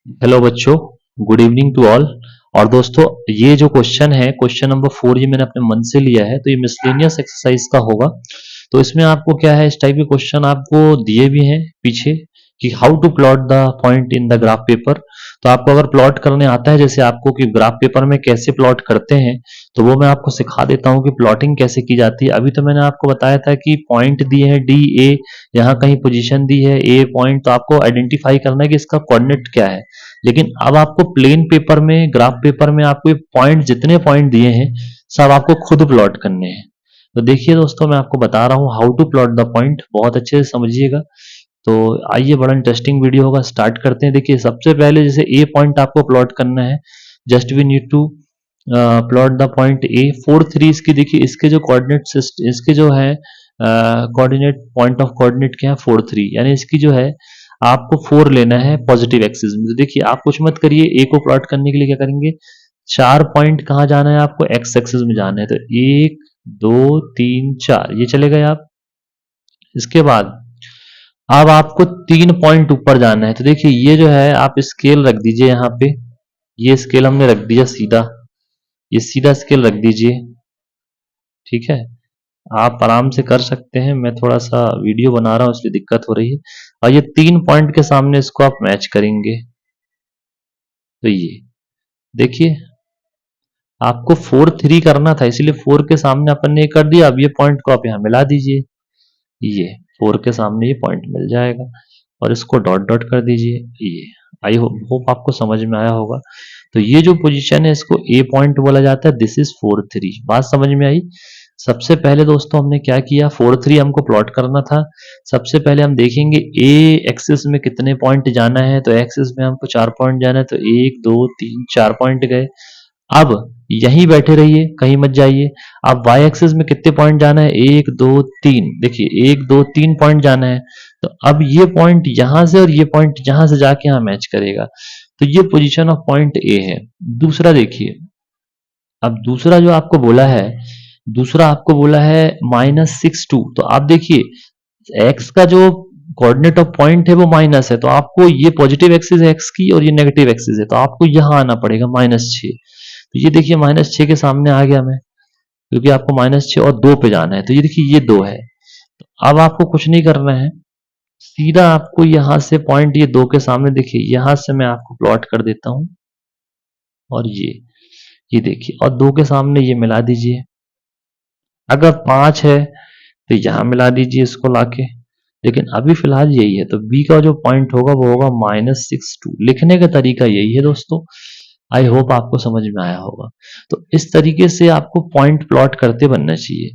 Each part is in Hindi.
हेलो बच्चों, गुड इवनिंग टू ऑल। और दोस्तों, ये जो क्वेश्चन है, क्वेश्चन नंबर 4, ये मैंने अपने मन से लिया है, तो ये मिसलेनियस एक्सरसाइज का होगा। तो इसमें आपको क्या है, इस टाइप के क्वेश्चन आपको दिए भी हैं पीछे कि how to plot the point in the graph paper. तो आपको अगर प्लॉट करने आता है, जैसे आपको कि ग्राफ पेपर में कैसे प्लॉट करते हैं, तो वो मैं आपको सिखा देता हूँ कि प्लॉटिंग कैसे की जाती है। अभी तो मैंने आपको बताया था कि पॉइंट दिए हैं डी ए, यहाँ कहीं पोजीशन दी है ए पॉइंट, तो आपको आइडेंटिफाई करना है कि इसका कोऑर्डिनेट क्या है। लेकिन अब आपको प्लेन पेपर में, ग्राफ पेपर में आपको पॉइंट, जितने पॉइंट दिए हैं सब आपको खुद प्लॉट करने हैं। तो देखिए दोस्तों, मैं आपको बता रहा हूँ how to plot the point, बहुत अच्छे से समझिएगा। तो आइए, बड़ा इंटरेस्टिंग वीडियो होगा, स्टार्ट करते हैं। देखिए, सबसे पहले जैसे ए पॉइंट आपको प्लॉट करना है, just we need to plot the point A 4 3। इसकी देखिए, इसके जो कोऑर्डिनेट, इसके जो है कोऑर्डिनेट, पॉइंट ऑफ कोऑर्डिनेट क्या है 4 3, यानी इसकी जो है आपको 4 लेना है पॉजिटिव एक्सिस में। तो देखिए, आप कुछ मत करिए, ए को प्लॉट करने के लिए क्या करेंगे, 4 पॉइंट कहाँ जाना है आपको, एक्स एक्सिस में जाना है। तो 1 2 3 4 ये चले गए आप। इसके बाद अब आपको 3 पॉइंट ऊपर जाना है। तो देखिए, ये जो है आप स्केल रख दीजिए यहाँ पे, ये स्केल हमने रख दिया सीधा, ये सीधा स्केल रख दीजिए, ठीक है। आप आराम से कर सकते हैं, मैं थोड़ा सा वीडियो बना रहा हूँ इसलिए दिक्कत हो रही है। और ये 3 पॉइंट के सामने इसको आप मैच करेंगे। तो ये देखिए, आपको 4 3 करना था, इसीलिए 4 के सामने अपन ने कर दिया। अब ये पॉइंट को आप यहाँ मिला दीजिए, ये 4 के सामने ये पॉइंट मिल जाएगा, और इसको डॉट डॉट कर दीजिए। ये आई होप आपको समझ में आया होगा। तो ये जो पोजीशन है, इसको ए पॉइंट बोला जाता है। This is 4 3। बात समझ में आई। सबसे पहले दोस्तों हमने क्या किया, 4 3 हमको प्लॉट करना था। सबसे पहले हम देखेंगे ए एक्सिस में कितने पॉइंट जाना है। तो एक्सिस में हमको 4 पॉइंट जाना है, तो 1 2 3 4 पॉइंट गए। अब यहीं बैठे रहिए, कहीं मत जाइए। अब वाई एक्सिस में कितने पॉइंट जाना है, 1 2 3। देखिए, 1 2 3 पॉइंट जाना है। तो अब ये पॉइंट यहां से और ये पॉइंट यहां से जाके यहां मैच करेगा। तो ये पोजीशन ऑफ पॉइंट ए है। दूसरा देखिए, अब दूसरा जो आपको बोला है, दूसरा आपको बोला है -6 2। तो आप देखिए, एक्स का जो कोऑर्डिनेट ऑफ पॉइंट है वो माइनस है, तो आपको ये पॉजिटिव एक्सिस है एक्स की और ये नेगेटिव एक्सिस है, तो आपको यहां आना पड़ेगा -6। तो ये देखिए, -6 के सामने आ गया मैं, क्योंकि आपको -6 और 2 पे जाना है। तो ये देखिए, ये 2 है। तो अब आपको कुछ नहीं करना है, सीधा आपको यहां से पॉइंट, ये 2 के सामने देखिए, यहां से मैं आपको प्लॉट कर देता हूं। और ये देखिए, और 2 के सामने ये मिला दीजिए। अगर 5 है तो यहां मिला दीजिए इसको लाके। लेकिन अभी फिलहाल यही है, तो बी का जो पॉइंट होगा वो होगा -6 2। लिखने का तरीका यही है दोस्तों। आई होप आपको समझ में आया होगा। तो इस तरीके से आपको पॉइंट प्लॉट करते बनना चाहिए।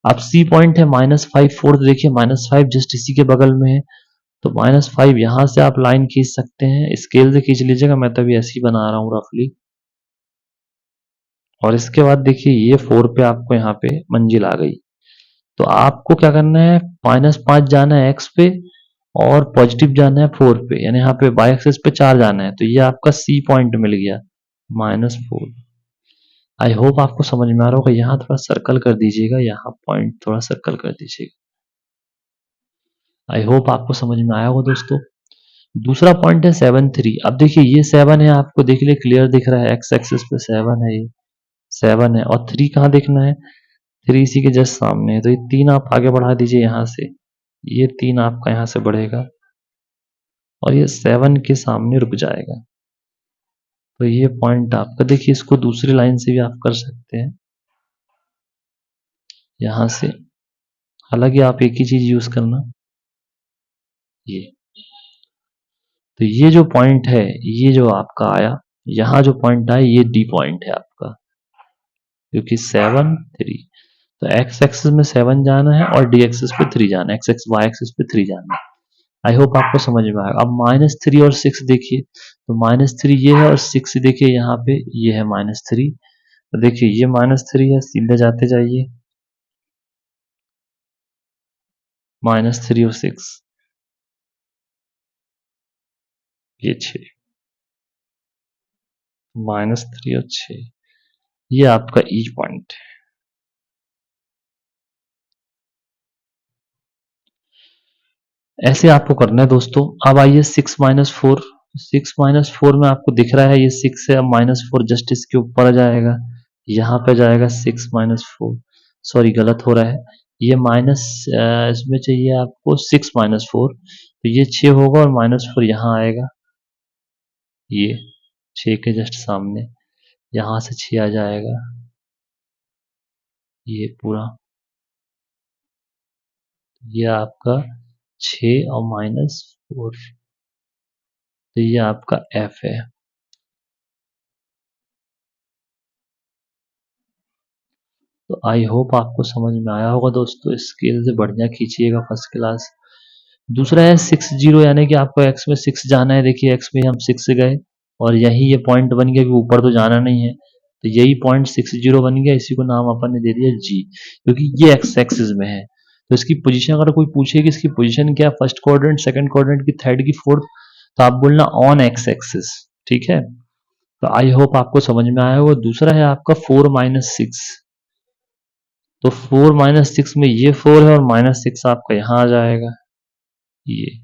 अब सी पॉइंट है -5 4। तो देखिए, -5 जस्ट इसी के बगल में है, तो -5 यहां से आप लाइन खींच सकते हैं, स्केल से खींच लीजिएगा, मैं तो अभी ऐसे ही बना रहा हूँ रफली। और इसके बाद देखिए, ये 4 पे आपको यहाँ पे मंजिल आ गई। तो आपको क्या करना है, -5 जाना है एक्स पे, और पॉजिटिव जाना है 4 पे, यानी यहाँ पे वाई एक्सिस पे 4 जाना है। तो ये आपका सी पॉइंट मिल गया, -4। आई होप आपको समझ में आ रहा होगा। यहाँ थोड़ा सर्कल कर दीजिएगा, यहाँ पॉइंट थोड़ा सर्कल कर दीजिएगा। आई होप आपको समझ में आया होगा दोस्तों। दूसरा पॉइंट है 7 3। अब देखिए, ये 7 है, आपको देख लिए क्लियर दिख रहा है, एक्स एक्सिस पे 7 है, ये 7 है। और 3 कहाँ देखना है, 3 इसी के जस्ट सामने है। तो ये 3 आप आगे बढ़ा दीजिए यहाँ से, ये 3 आपका यहाँ से बढ़ेगा, और ये 7 के सामने रुक जाएगा। तो ये पॉइंट आपका, देखिए इसको दूसरी लाइन से भी आप कर सकते हैं, यहां से। हालांकि आप एक ही चीज यूज करना, ये। तो ये जो पॉइंट है, ये जो आपका आया, यहां जो पॉइंट आया, ये डी पॉइंट है आपका, क्योंकि 7 3। तो एक्स एक्सिस में 7 जाना है, और डी एक्सिस पे 3 जाना है, एक्स एक्स वाई एक्सिस पे 3 जाना है। आई होप आपको समझ में आएगा। अब -3 और 6 देखिए, तो -3 ये है, और 6 देखिए यहाँ पे ये है -3। तो देखिए, ये -3 है, सीधे जाते जाइए, -3 और 6, ये 6, -3 और 6, ये आपका ई पॉइंट है। ऐसे आपको करना है दोस्तों। अब आइए 6 - 4, 6 - 4 में आपको दिख रहा है ये 6 है, अब -4 जस्ट इसके ऊपर आ जाएगा, यहाँ पे जाएगा 6 - 4, सॉरी गलत हो रहा है, ये माइनस इसमें चाहिए आपको 6 - 4, तो ये 6 होगा और -4 यहाँ आएगा, ये 6 के जस्ट सामने, यहाँ से 6 आ जाएगा, ये पूरा, ये आपका 6 और -4, तो ये आपका F है। तो आई होप आपको समझ में आया होगा दोस्तों, स्केल से बढ़िया खींचिएगा फर्स्ट क्लास। दूसरा है 60 यानी कि आपको x में 6 जाना है, देखिए x में हम 6 से गए और यही ये पॉइंट बन गया कि ऊपर तो जाना नहीं है, तो यही पॉइंट 60 बन गया, इसी को नाम अपन ने दे दिया g, क्योंकि ये x एक्सिस में है। तो इसकी पोजीशन अगर कोई पूछे कि इसकी पोजीशन क्या, फर्स्ट क्वाड्रेंट, सेकंड क्वाड्रेंट की, थर्ड की, फोर्थ, तो आप बोलना ऑन x एक्सिस, ठीक है। तो आई होप आपको समझ में आया होगा। दूसरा है आपका 4 - 6, तो 4 - 6 में ये 4 है और -6 आपका यहाँ आ जाएगा, ये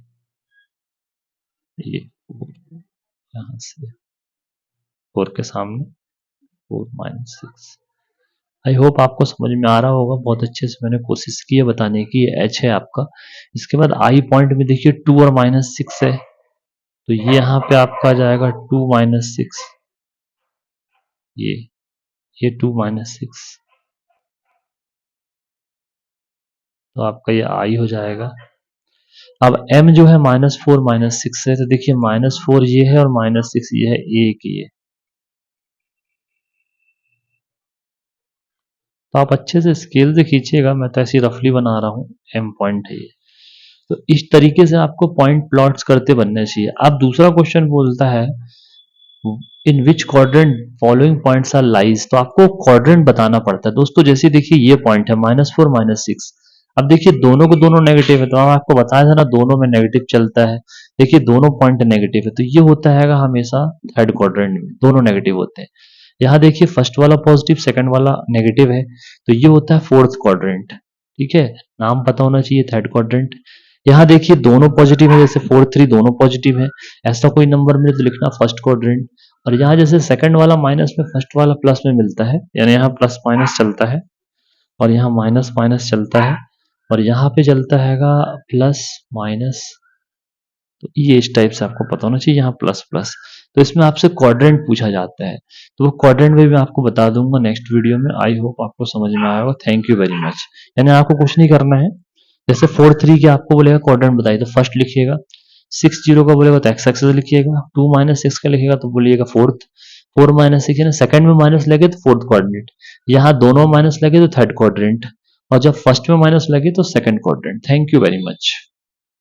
यहाँ से 4 के सामने 4 - 6। आई होप आपको समझ में आ रहा होगा, बहुत अच्छे से मैंने कोशिश की है बताने की। ये h है आपका, इसके बाद आई पॉइंट में देखिए 2 और -6 है, तो ये यहाँ पे आपका आ जाएगा 2 - 6, ये 2 - 6, तो आपका ये आई हो जाएगा। अब m जो है -4 -6 है, तो देखिए -4 ये है और -6 ये है, एक ये, तो आप अच्छे से स्केल से खींचिएगा, मैं तो ऐसे रफली बना रहा हूँ, m पॉइंट है ये। तो इस तरीके से आपको पॉइंट प्लॉट्स करते बनने चाहिए। अब दूसरा क्वेश्चन बोलता है in which quadrant following points are lies, तो आपको क्वाड्रेंट बताना पड़ता है दोस्तों। जैसे देखिए ये पॉइंट है -4 -6, अब देखिए दोनों को दोनों नेगेटिव है, तो हम आपको बताया था ना दोनों में नेगेटिव चलता है, देखिए दोनों पॉइंट नेगेटिव है, तो ये होता है हमेशा थर्ड क्वाड्रेंट में, दोनों नेगेटिव होते हैं। यहाँ देखिए फर्स्ट वाला पॉजिटिव, सेकंड वाला नेगेटिव है, तो ये होता है फोर्थ क्वाड्रेंट, ठीक है, नाम पता होना चाहिए थर्ड क्वाड्रेंट। यहाँ देखिए दोनों पॉजिटिव है, जैसे 4 3 दोनों पॉजिटिव है, ऐसा कोई नंबर मिले तो लिखना फर्स्ट क्वाड्रेंट। और यहाँ जैसे सेकंड वाला माइनस में, फर्स्ट वाला प्लस में मिलता है, यानी यहाँ प्लस माइनस चलता है और यहाँ माइनस माइनस चलता है और यहाँ पे चलता हैगा प्लस माइनस, तो ये इस टाइप से आपको पता होना चाहिए, यहाँ प्लस प्लस। तो इसमें आपसे क्वाड्रेंट पूछा जाता है, तो वो क्वाड्रेंट में भी आपको बता दूंगा नेक्स्ट वीडियो में। आई होप आपको समझ में आया होगा। Thank you very much. यानी आपको कुछ नहीं करना है, जैसे 4 3 के आपको बोलेगा क्वाड्रेंट बताइए, तो फर्स्ट लिखिएगा, 6 0 का बोलेगा तो एक्स एक्सिस लिखिएगा, 2 -6 का लिखिएगा तो बोलिएगा फोर्थ, 4 -6 है ना, सेकंड में माइनस लगे तो फोर्थ क्वाड्रेंट, यहाँ दोनों माइनस लगे तो थर्ड क्वाड्रेंट, और जब फर्स्ट में माइनस लगे तो second quadrant. Thank you very much.